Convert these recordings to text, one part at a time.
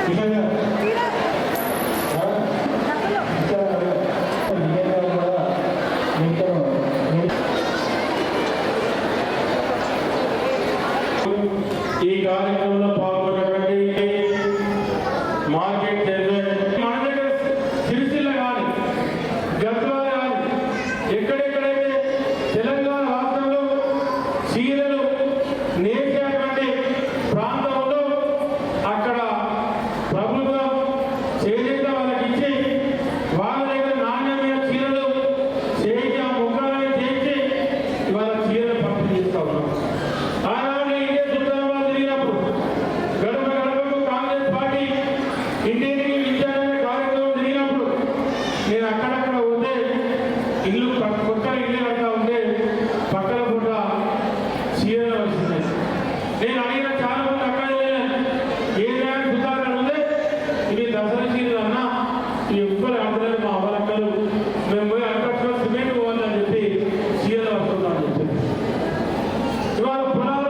ఈ కార్యక్రమంలో పాల్గొన్నటువంటి మార్కెట్ మన దగ్గర సిరిసిల్ల కానీ గద్వాల కానీ ఎక్కడెక్కడైతే తెలంగాణ రాష్ట్రంలో చీరలు నేసేటువంటి ప్రాంతంలో అక్కడ ప్రభుత్వం చేనేత వాళ్ళకి ఇచ్చి వాళ్ళ దగ్గర నాణ్యమైన చీరలు చేయించి ఆ ముఖాలను చేయించి ఇవాళ చీరలు పంపిణీ చేస్తూ ఉన్నాం. ఇంటికి విద్యాలయ కార్యక్రమం జరిగినప్పుడు నేను అక్కడక్కడ పోతే ఇల్లు కొత్త ఇల్లు కట్టా ఉంటే పక్కన పూట చీరలు వస్తున్నాయి. నేను అడిగిన చాలా మంది అక్కడ ఏదైనా దుకాణాలు ఉంటే ఇది దసరా చీరలు అన్నా ఈ ఉప్పలు అందరూ మా అవలక్కలు మేము పోయి అక్కడ సిమెంట్ పోవాలని చెప్పి చీరలు వస్తున్నామని చెప్పి ఇవాళ పొలాలు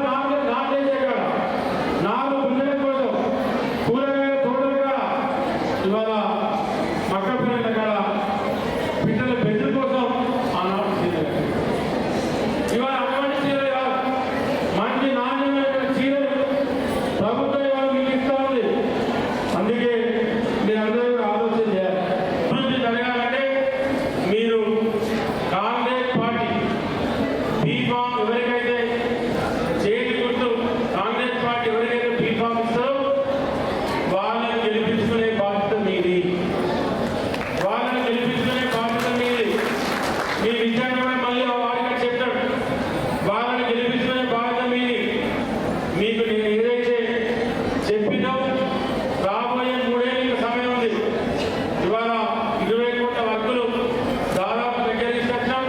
నాటేసే కాడ నాలుగు పిల్లల కోసం కూరగాయల తోటల కాడ ఇవాళ మక్క పిల్లల కాడ పిల్లల బెడ్ల కోసం ఆనాడు చీరలు ఇవాళ అటువంటి చీరలు కాదు మంచి నాణ్యమైన చీరలు ప్రభుత్వం ఇవాళ మీకు ఇస్తా ఉంది. అందుకే మీరు అందరూ కూడా ఆలోచన చేయాలి. అభివృద్ధి జరగాలంటే మీరు కాంగ్రెస్ పార్టీ బీఫామ్ ఎవరికైతే చేతి గుర్తు కాంగ్రెస్ పార్టీ ఎవరికైతే బీఫామ్ ఇస్తారో వాళ్ళని గెలిపించుకునే బాధ్యత మీది. వాళ్ళని గెలిపించుకునే బాధ్యత మీది. మీ విద్యార్థి కూడా మళ్ళీ వాడికి చెప్తాడు వాళ్ళని గెలిపించుకునే బాధ్యత మీది. మీకు నేను ఏదైతే చెప్పినో రాబోయే 3 ఏళ్ళ సమయం ఉంది. ఇవాళ 20 కోట్ల వర్కులు దాదాపు దగ్గర తీసుకొచ్చాం.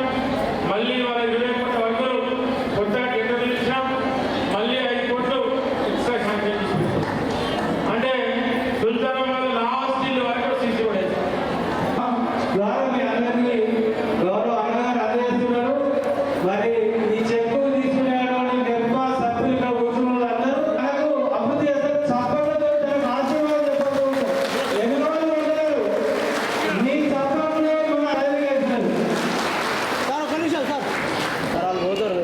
మళ్ళీ ఇవాళ 20 కోట్ల వర్కులు కొత్తగా టెండర్లు ఇచ్చాం. మళ్ళీ 5 కోట్లు ఎక్స్ట్రా శాంక్షన్ తీసుకుంటాం. అంటే సుల్తానాబాద్ లాస్ట్ ఇల్లు వరకు సీసీ పడేస్తాం. ద్వారా మీ అందరినీ గౌరవ అన్నగారు అందజేస్తున్నారు. మరి ఈ చెక్కు తీసుకునేటువంటి నిర్మా సభ్యులుగా కూర్చున్న వాళ్ళందరూ మనకు అభివృద్ధి చేస్తారు. సభ్యులతో ఆశీర్వాదం చెప్పకూడదు. ఎన్ని రోజులు ఉంటారు నీ సభ్యులే మన అధికారులు సార్ ఒక నిమిషం సార్ వాళ్ళు పోతారు.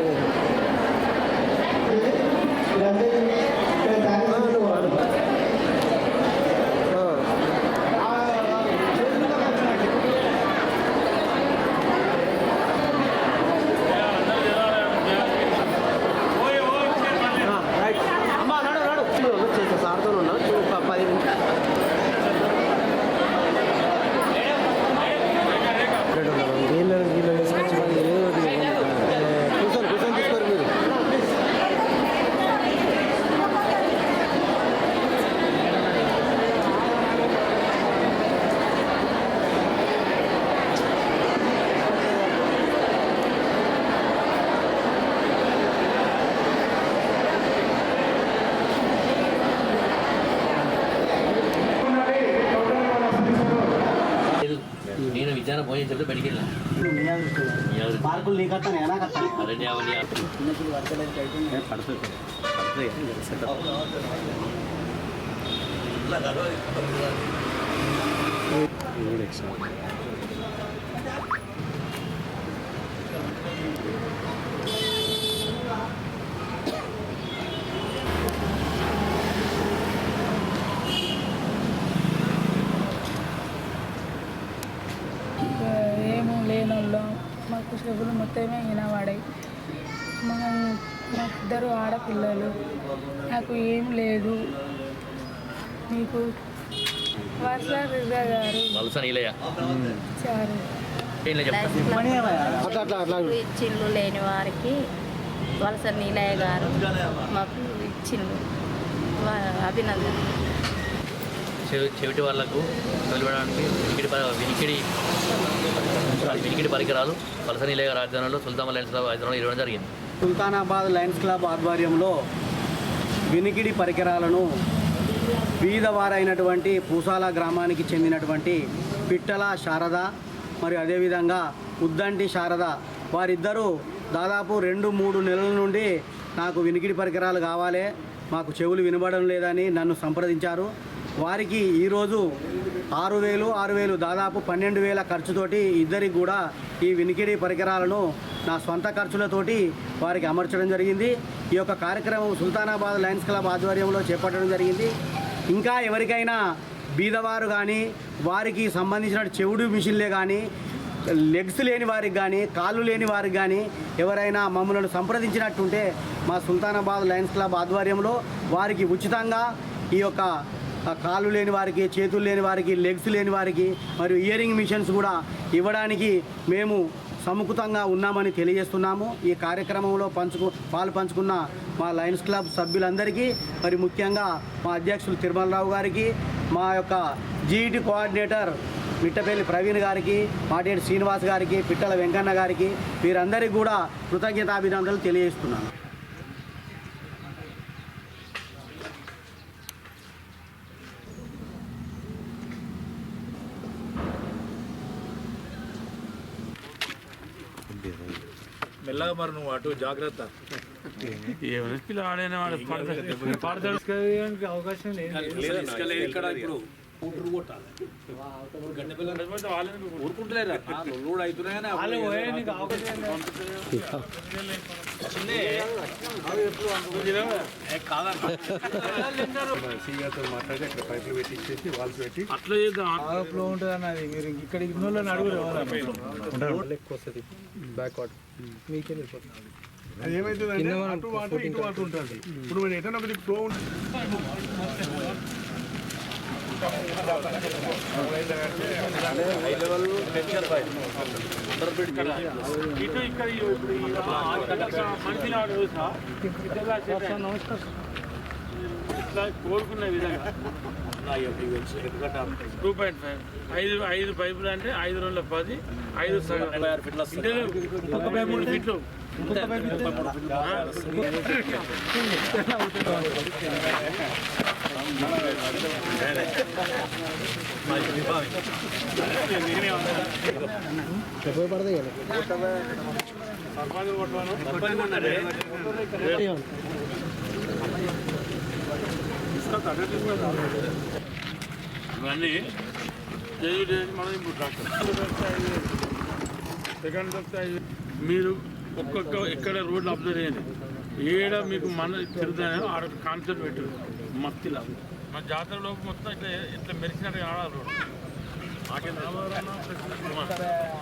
రైట్ అమ్మా నాడు నాడు వచ్చేస్తా సార్తో ఉన్నా ఒక 10 నిమిషాలు వీళ్ళు తీసుకొచ్చి వాళ్ళు ఏదో కూర్చొని తీసుకోరు మీరు. నేను విద్యార్థి పోయి చెప్తే బయటికి వెళ్ళా మార్కులు నీకు వస్తాను ఎలా కట్టాలి అదే అవన్నీ పడుతుంది ఏమో లేనోళ్ళం మాకు చెవులు మొత్తమే వినవాడాయి. నాకు 2 ఆడపిల్లలు, నాకు ఏం లేదు. మీకు వర్ష గారు ఇచ్చిండ్రు లేని వారికి వలస నీలయ్య గారు మాకు ఇచ్చిండ్రు. అభినందన. చెవిటి వాళ్లకు తొలగడానికి వినికిడి పరికరాలు వలస నీలయ్య గారి ఆధ్వర్యంలో సుల్తాన్ లయన్స్ క్లబ్ ఆధ్వర్యంలో ఇవ్వడం జరిగింది. సుల్తానాబాద్ లయన్స్ క్లబ్ ఆధ్వర్యంలో వినికిడి పరికరాలను బీదవారైనటువంటి పూసాల గ్రామానికి చెందినటువంటి పిట్టల శారద మరియు అదేవిధంగా ఉద్దంటి శారద వారిద్దరూ దాదాపు 2-3 నెలల నుండి నాకు వినికిడి పరికరాలు కావాలి, మాకు చెవులు వినబడడం లేదని నన్ను సంప్రదించారు. వారికి ఈరోజు 6,000 దాదాపు 12,000 ఖర్చుతోటి ఇద్దరికి కూడా ఈ వినికిడి పరికరాలను నా సొంత ఖర్చులతోటి వారికి అమర్చడం జరిగింది. ఈ యొక్క కార్యక్రమం సుల్తానాబాద్ లయన్స్ క్లబ్ ఆధ్వర్యంలో చేపట్టడం జరిగింది. ఇంకా ఎవరికైనా బీదవారు కానీ వారికి సంబంధించిన చెవుడు మిషన్లే కానీ లెగ్స్ లేని వారికి కానీ కాళ్ళు లేని వారికి కానీ ఎవరైనా మమ్మల్ని సంప్రదించినట్టుంటే మా సుల్తానాబాద్ లయన్స్ క్లబ్ ఆధ్వర్యంలో వారికి ఉచితంగా ఈ యొక్క కాళ్ళు లేని వారికి, చేతులు లేని వారికి, లెగ్స్ లేని వారికి మరియు ఇయరింగ్ మిషన్స్ కూడా ఇవ్వడానికి మేము సముఖతంగా ఉన్నామని తెలియజేస్తున్నాము. ఈ కార్యక్రమంలో పాలు పంచుకున్న మా లయన్స్ క్లబ్ సభ్యులందరికీ, మరి ముఖ్యంగా మా అధ్యక్షులు తిరుమలరావు గారికి, మా యొక్క జీఈటీ కోఆర్డినేటర్ మిట్టపల్లి ప్రవీణ్ గారికి, మాటేటి శ్రీనివాస్ గారికి, పిట్టల వెంకన్న గారికి, వీరందరికీ కూడా కృతజ్ఞతాభినందనలు తెలియజేస్తున్నాను. మెల్లగా మరి నువ్వు అటు జాగ్రత్త. ఆడైన వాడు అవకాశం లేదు ఇక్కడ. ఇప్పుడు ఊపిరి కొట్టాలి, గడ్డ పిల్లలు ఊరుకుంటలేరా లోడ్ అవుతున్నాయని మాట్లాడి అక్కడ పైపులు పెట్టించేసి వాల్స్ పెట్టి అట్లా చేద్దాం. ఫ్లో ఉంటుంది అన్నది. మీరు ఇక్కడ ఇన్నోళ్ళని అడుగురు ఎక్కువ వస్తుంది. బ్యాక్ వాటర్ మీకే వెళ్ళిపోతుంది. అది ఏమవుతుందంటే అటు వాటర్ ఇటు వాటర్ ఉంటుంది. ఇప్పుడు మీరు ఎటైనా ఒకటి ఫ్లో ఉంటుంది. ఇటు ఇక్కడ ఇప్పుడు మంచినాడు ఇట్లా కోరుకునే విధంగా 2.5 5 పైపులు అంటే 5 2 10 5 33 ఫీట్లు. ఇవన్నీ మనం ఇప్పుడు సెకండ్ మీరు ఒక్కొక్క ఎక్కడ రోడ్లు అబ్జర్వ్ చేయండి. ఏడ మీకు మన తిరుగుతాయో ఆడ కాన్సెప్ట్ పెట్టు మత్తిలా. మన జాతరలో మొత్తం ఇట్లా ఇట్లా మెరిసినట్టుగా ఆడాలి రోడ్డు.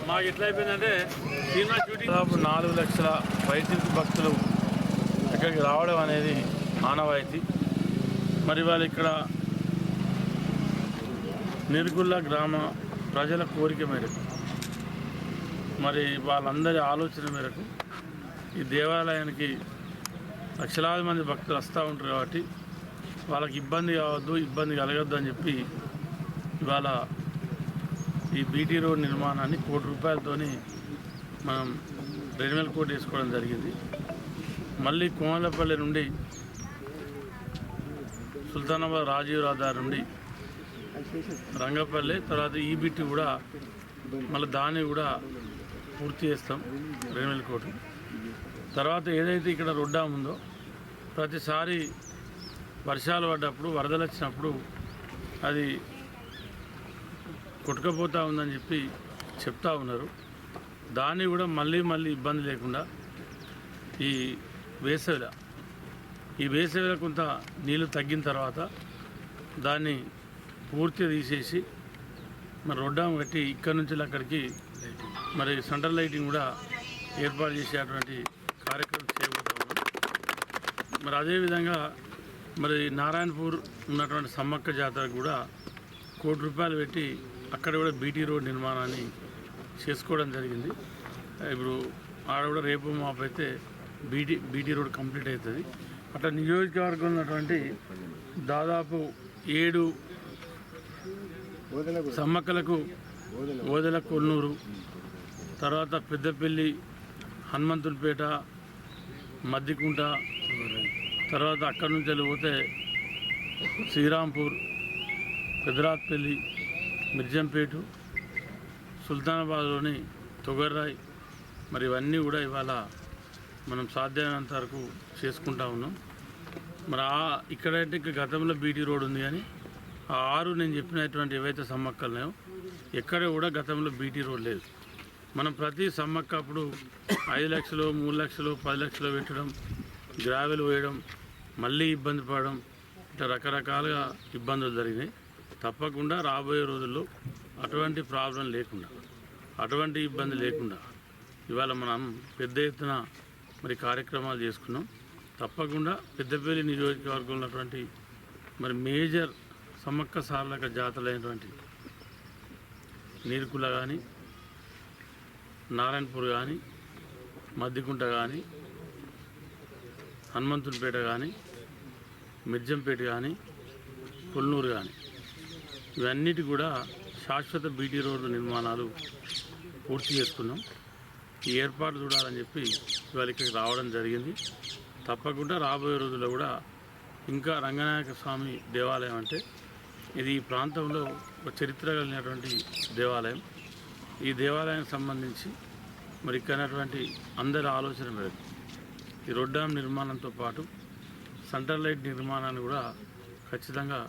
మాకు ఎట్లా అయిపోయిందంటే సినిమా షూటింగ్ 4 లక్షల వైద్యుల భక్తులు ఇక్కడికి రావడం అనేది ఆనవాయితీ. మరి వాళ్ళు ఇక్కడ నిర్గుళ్ళ గ్రామ ప్రజల కోరిక మేరకు, మరి వాళ్ళందరి ఆలోచన మేరకు ఈ దేవాలయానికి లక్షలాది మంది భక్తులు వస్తూ ఉంటారు కాబట్టి వాళ్ళకి ఇబ్బంది కావద్దు, ఇబ్బంది కలగద్దు అని చెప్పి ఇవాళ ఈ బీటీ రోడ్ నిర్మాణాన్ని ₹1 కోటితోని మనం రెన్యువల్ కోట్ వేసుకోవడం జరిగింది. మళ్ళీ కోమలపల్లి నుండి సుల్తానాబాద్ రాజీవ్ రహదారి నుండి రంగపల్లి తర్వాత ఈ బిట్టి కూడా మళ్ళీ దాన్ని కూడా పూర్తి చేస్తాం రెన్యువల్ కోట్. తర్వాత ఏదైతే ఇక్కడ రొడ్డా ఉందో ప్రతిసారి వర్షాలు పడ్డప్పుడు వరదలు వచ్చినప్పుడు అది కొట్టుకపోతూ ఉందని చెప్పి చెప్తా ఉన్నారు. దాన్ని కూడా మళ్ళీ ఇబ్బంది లేకుండా ఈ వేసవిలో కొంత నీళ్ళు తగ్గిన తర్వాత దాన్ని పూర్తిగా తీసేసి మరి రొడ్డాము కట్టి ఇక్కడ నుంచి అక్కడికి మరి సెంట్రల్ లైటింగ్ కూడా ఏర్పాటు చేసేటువంటి కార్యక్రమం చేయబోతా ఉన్నాం. మరి అదేవిధంగా మరి నారాయణపూర్ ఉన్నటువంటి సమ్మక్క జాతర కూడా ₹1 కోటి పెట్టి అక్కడ కూడా బీటీ రోడ్ నిర్మాణాన్ని చేసుకోవడం జరిగింది. ఇప్పుడు ఆడ కూడా రేపు మాపు అయితే బీటీ రోడ్ కంప్లీట్ అవుతుంది. అట్లా నియోజకవర్గం ఉన్నటువంటి దాదాపు 7 సమ్మక్కలకు ఓదెల కొన్నూరు, తర్వాత పెద్దపల్లి, హనుమంతులపేట, మద్దికుంట, తర్వాత అక్కడి నుంచి వెళ్ళిపోతే శ్రీరాంపూర్, పెదరాత్పల్లి, మిర్జంపేట, సుల్తానాబాద్లోని తొగర్రాయ్, మరి ఇవన్నీ కూడా ఇవాళ మనం సాధ్యమైనంత వరకు చేసుకుంటా ఉన్నాం. మరి ఇక్కడైతే గతంలో బీటీ రోడ్ ఉంది కానీ ఆ 6 నేను చెప్పినటువంటి ఏవైతే సమ్మక్కలు ఉన్నాయో ఎక్కడ కూడా గతంలో బీటీ రోడ్ లేదు. మనం ప్రతి సమ్మక్క అప్పుడు 5 లక్షలు 3 లక్షలు 10 లక్షలు పెట్టడం, గ్రావెల్ వేయడం, మళ్ళీ ఇబ్బంది పడడం, ఇట్లా రకరకాలుగా ఇబ్బందులు జరిగినాయి. తప్పకుండా రాబోయే రోజుల్లో అటువంటి ప్రాబ్లం లేకుండా, అటువంటి ఇబ్బంది లేకుండా ఇవాళ మనం పెద్ద ఎత్తున మరి కార్యక్రమాలు చేసుకున్నాం. తప్పకుండా పెద్దపల్లి నియోజకవర్గంలో ఉన్నటువంటి మరి మేజర్ సమ్మక్క సార్లక జాతరలైనటువంటి నీరుకుల కానీ, నారాయణపూర్ కానీ, మద్దికుంట కానీ, హనుమంతునిపేట కానీ, మిర్జంపేట కానీ, పుల్నూరు కానీ, ఇవన్నిటి కూడా శాశ్వత బీటీ రోడ్డు నిర్మాణాలు పూర్తి చేసుకున్నాం. ఈ ఏర్పాటు చూడాలని చెప్పి ఇవాళ ఇక్కడికి రావడం జరిగింది. తప్పకుండా రాబోయే రోజుల్లో కూడా ఇంకా రంగనాయక స్వామి దేవాలయం అంటే ఇది ఈ ప్రాంతంలో ఒక చరిత్ర కలిగినటువంటి దేవాలయం. ఈ దేవాలయానికి సంబంధించి మరి ఇక్కడటువంటి అందరి ఆలోచన మేరకు ఈ రోడ్ డ్యామ్ నిర్మాణంతో పాటు సెంటర్ లైట్ నిర్మాణాన్ని కూడా ఖచ్చితంగా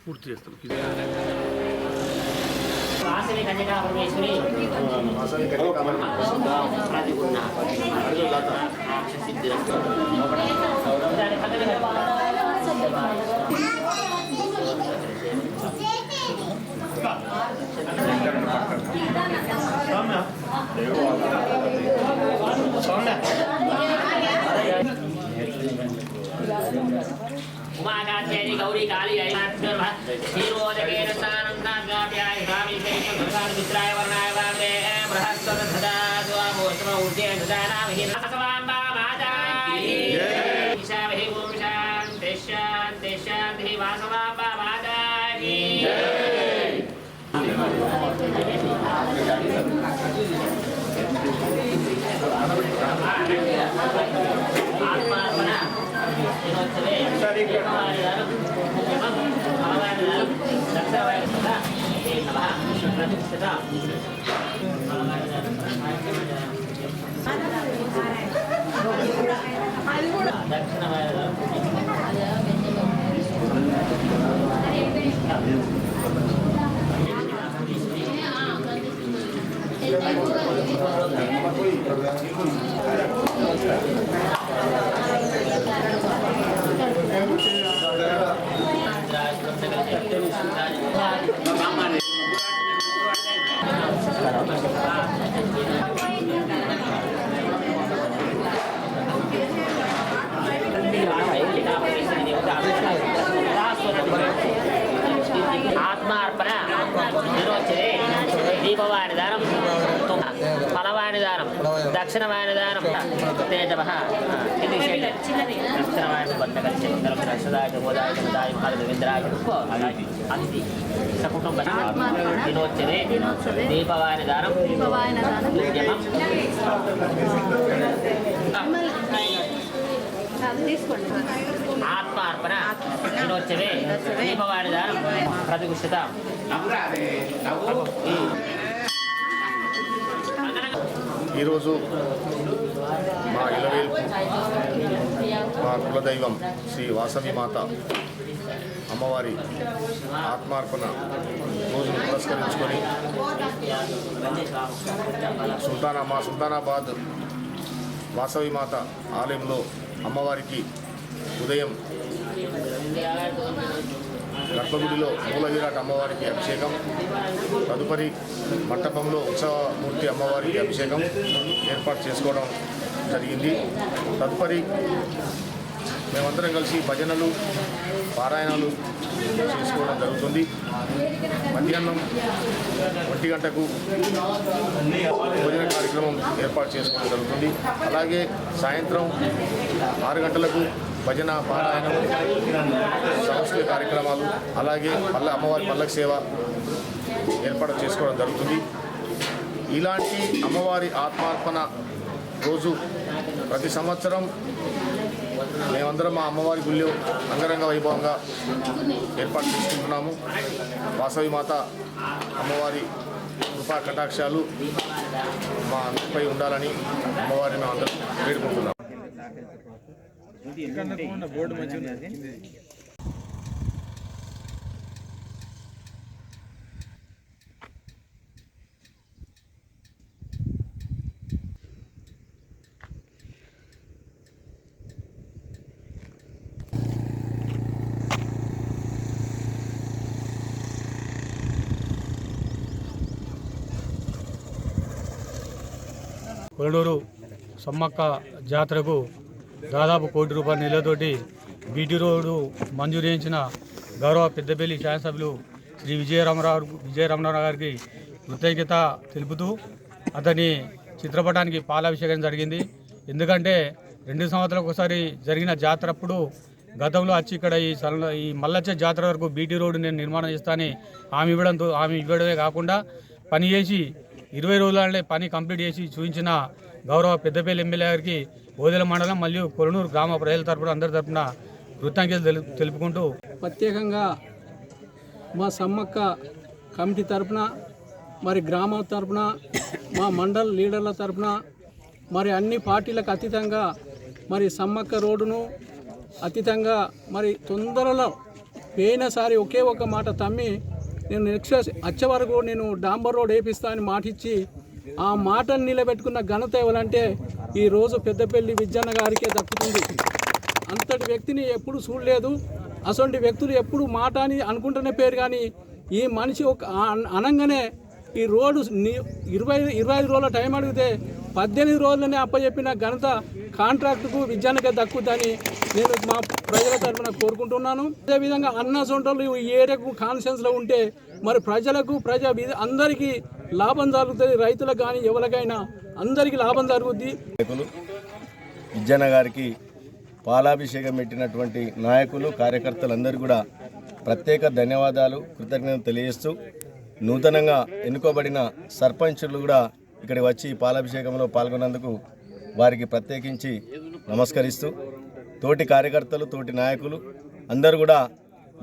పూర్తి చేస్తాం. उमाकात्यायि गौरी काली ऐनात्मर्भ क्षीरोदकेन स्नानन्दागाप्याय कामिकैकमित्राय वर्णाय वामे बृहस्पतिधदा द्वामोष्टमौर्जेन ददानामहि नमस्वाम्बा मातायै ईशामहि ॐ शान्ति शान्ति शान्तिः वासवाम्बा मातायै आत्मार्पण ఆత్మార్పణ దీపవాణి దానం ఫలవాణి దానం దక్షిణవాణి దానం తేజవ దక్షిణవాణి అతిథి సకుటుంబ దినోత్సవే దీపవాణి దానం ఆత్మార్పణ దినోత్సవే దీపవాణి దానం ప్రతిష్ఠిత ఈరోజు మా ఇలవేల్పు మా కులదైవం శ్రీ వాసవి మాత అమ్మవారి ఆత్మార్పణ రోజును పురస్కరించుకొని సుల్తానాబాద్ వాసవి మాత ఆలయంలో అమ్మవారికి ఉదయం గర్భగుడిలో మూలవిరాట్ అమ్మవారికి అభిషేకం, తదుపరి మంటపంలో ఉత్సవమూర్తి అమ్మవారికి అభిషేకం ఏర్పాటు చేసుకోవడం జరిగింది. తదుపరి మేమందరం కలిసి భజనలు పారాయణాలు చేసుకోవడం జరుగుతుంది. మధ్యాహ్నం 1 గంటకు భోజన కార్యక్రమం ఏర్పాటు చేసుకోవడం జరుగుతుంది. అలాగే సాయంత్రం 6 గంటలకు భజన పారాయణం సాంస్కృతిక కార్యక్రమాలు, అలాగే అమ్మవారి పల్లకి సేవ ఏర్పాటు చేసుకోవడం జరుగుతుంది. ఇలాంటి అమ్మవారి ఆత్మార్పణ రోజు ప్రతి సంవత్సరం మేమందరం మా అమ్మవారి గుళ్ళో అంగరంగ వైభవంగా ఏర్పాటు చేసుకుంటున్నాము. వాసవి మాత అమ్మవారి కృపా కటాక్షాలు మా అందరిపై ఉండాలని అమ్మవారిని మేము అందరం వేడుకుంటున్నాము. కొలనూరు సమ్మక్క జాతరకు దాదాపు ₹1 కోటి నిధులతోటి బీటీ రోడ్డు మంజూరు చేయించిన గౌరవ పెద్దపల్లి శాసనసభ్యులు శ్రీ విజయరమణరావు గారికి కృతజ్ఞత తెలుపుతూ అతని చిత్రపటానికి పాలాభిషేకం జరిగింది. ఎందుకంటే 2 సంవత్సరాలకు ఒకసారి జరిగిన జాతర అప్పుడు గతంలో వచ్చి ఇక్కడ ఈ మల్లచ్చ జాతర వరకు బీటీ రోడ్డు నేను నిర్మాణం చేస్తానని హామీ ఇవ్వడమే కాకుండా పని చేసి 20 రోజులనే పని కంప్లీట్ చేసి చూపించిన గౌరవ పెద్దపల్లి ఎమ్మెల్యే గారికి ఓదెల మండలం మరియు కొలనూరు గ్రామ ప్రజల తరపున అందరి తరపున కృతజ్ఞతలు తెలుపుకుంటూ ప్రత్యేకంగా మా సమ్మక్క కమిటీ తరపున మరి గ్రామం తరపున మా మండల లీడర్ల తరపున మరి అన్ని పార్టీలకు అతీతంగా మరి సమ్మక్క రోడ్డును అతీతంగా మరి తొందరలో పోయినసారి ఒకే ఒక మాట తమ్మి నేను నెక్స్ట్ వచ్చే వరకు నేను డాంబర్ రోడ్ వేపిస్తా అని మాటిచ్చి ఆ మాటను నిలబెట్టుకున్న ఘనత ఎవరంటే ఈరోజు పెద్దపల్లి విజ్జన్న గారికే దక్కుతుంది. అంతటి వ్యక్తిని ఎప్పుడు చూడలేదు. అసలు వ్యక్తులు ఎప్పుడు మాట అని అనుకుంటున్న పేరు కానీ ఈ మనిషి ఒక అనగానే ఈ రోడ్డు 25 రోజుల టైం అడిగితే 18 రోజులనే అప్పచెప్పిన ఘనత కాంట్రాక్టుకు విజ్ఞానకే దక్కుతుందని నేను మా ప్రజల తరఫున కోరుకుంటున్నాను. అదేవిధంగా అన్న సొంటలు ఈ ఏరియాకు కాన్షియన్స్లో ఉంటే మరి ప్రజలకు అందరికీ లాభం జరుగుతుంది. రైతులకు కానీ ఎవరికైనా అందరికీ లాభం జరుగుద్ది. విజ్ఞాన గారికి పాలాభిషేకం పెట్టినటువంటి నాయకులు కార్యకర్తలందరూ కూడా ప్రత్యేక ధన్యవాదాలు కృతజ్ఞతలు తెలియజేస్తూ నూతనంగా ఎన్నుకోబడిన సర్పంచులు కూడా ఇక్కడికి వచ్చి పాలాభిషేకంలో పాల్గొన్నందుకు వారికి ప్రత్యేకించి నమస్కరిస్తూ తోటి కార్యకర్తలు తోటి నాయకులు అందరూ కూడా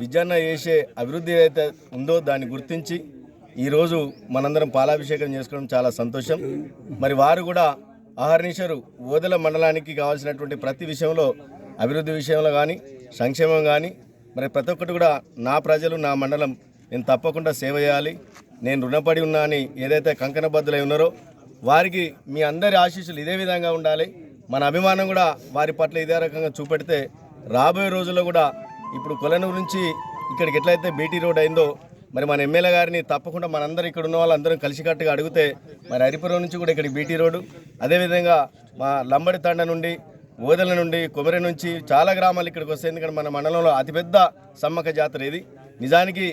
విజ్ఞాన చేసే అభివృద్ధి ఏదైతే ఉందో దాన్ని గుర్తించి ఈరోజు మనందరం పాలాభిషేకం చేసుకోవడం చాలా సంతోషం. మరి వారు కూడా ఆహర్నిశరు ఓదెల మండలానికి కావాల్సినటువంటి ప్రతి విషయంలో అభివృద్ధి విషయంలో కానీ సంక్షేమం కానీ మరి ప్రతి ఒక్కటి కూడా నా ప్రజలు నా మండలం నేను తప్పకుండా సేవ చేయాలి, నేను రుణపడి ఉన్నా అని ఏదైతే కంకణబద్దులై ఉన్నారో వారికి మీ అందరి ఆశీస్సులు ఇదే విధంగా ఉండాలి. మన అభిమానం కూడా వారి పట్ల ఇదే రకంగా చూపెడితే రాబోయే రోజుల్లో కూడా ఇప్పుడు కొలనూరు నుంచి ఇక్కడికి ఎట్లయితే బీటీ రోడ్ అయిందో మరి మన ఎమ్మెల్యే గారిని తప్పకుండా మనందరం ఇక్కడ ఉన్న వాళ్ళందరం కలిసికట్టుగా అడిగితే మరి హరిపురం నుంచి కూడా ఇక్కడికి బీటీ రోడ్డు, అదేవిధంగా మా లంబడి తండ నుండి ఓదెల నుండి కొమరి నుంచి చాలా గ్రామాలు ఇక్కడికి వస్తాయి. ఎందుకంటే మన మండలంలో అతిపెద్ద సమ్మక్క జాతర ఇది. నిజానికి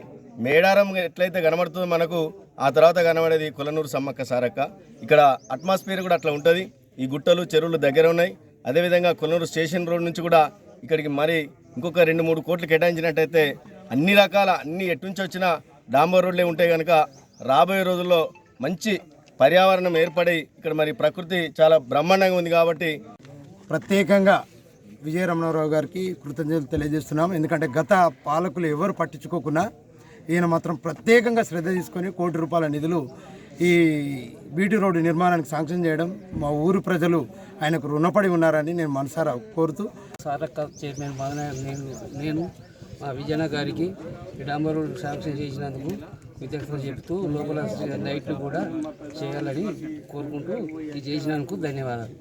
మేడారం ఎట్లయితే కనబడుతుందో మనకు ఆ తర్వాత కనబడేది కొలనూరు సమ్మక్క సారక్క. ఇక్కడ అట్మాస్ఫియర్ కూడా అట్లా ఉంటుంది. ఈ గుట్టలు చెరువులు దగ్గర ఉన్నాయి. అదేవిధంగా కొలనూరు స్టేషన్ రోడ్ నుంచి కూడా ఇక్కడికి మరి ఇంకొక 2-3 కోట్లు కేటాయించినట్టయితే అన్ని రకాల ఎటు నుంచి వచ్చినా డాంబర్ రోడ్లే ఉంటాయి కనుక రాబోయే రోజుల్లో మంచి పర్యావరణం ఏర్పడి ఇక్కడ మరి ప్రకృతి చాలా బ్రహ్మాండంగా ఉంది. కాబట్టి ప్రత్యేకంగా విజయరమణరావు గారికి కృతజ్ఞతలు తెలియజేస్తున్నాం. ఎందుకంటే గత పాలకులు ఎవరు పట్టించుకోకుండా ఈయన మాత్రం ప్రత్యేకంగా శ్రద్ధ తీసుకొని ₹1 కోటి నిధులు ఈ బీటీ రోడ్డు నిర్మాణానికి శాంక్షన్ చేయడం మా ఊరు ప్రజలు ఆయనకు రుణపడి ఉన్నారని నేను మనసారా కోరుతూ సారక్క చైర్మన్ బాగా నేను మా విజయన గారికి డాంబర్ రోడ్ శాంక్షన్ చేసినందుకు కృతజ్ఞతలు చెప్తూ లోపల లైట్లు కూడా చేయాలని కోరుకుంటూ ఇది చేసినందుకు ధన్యవాదాలు.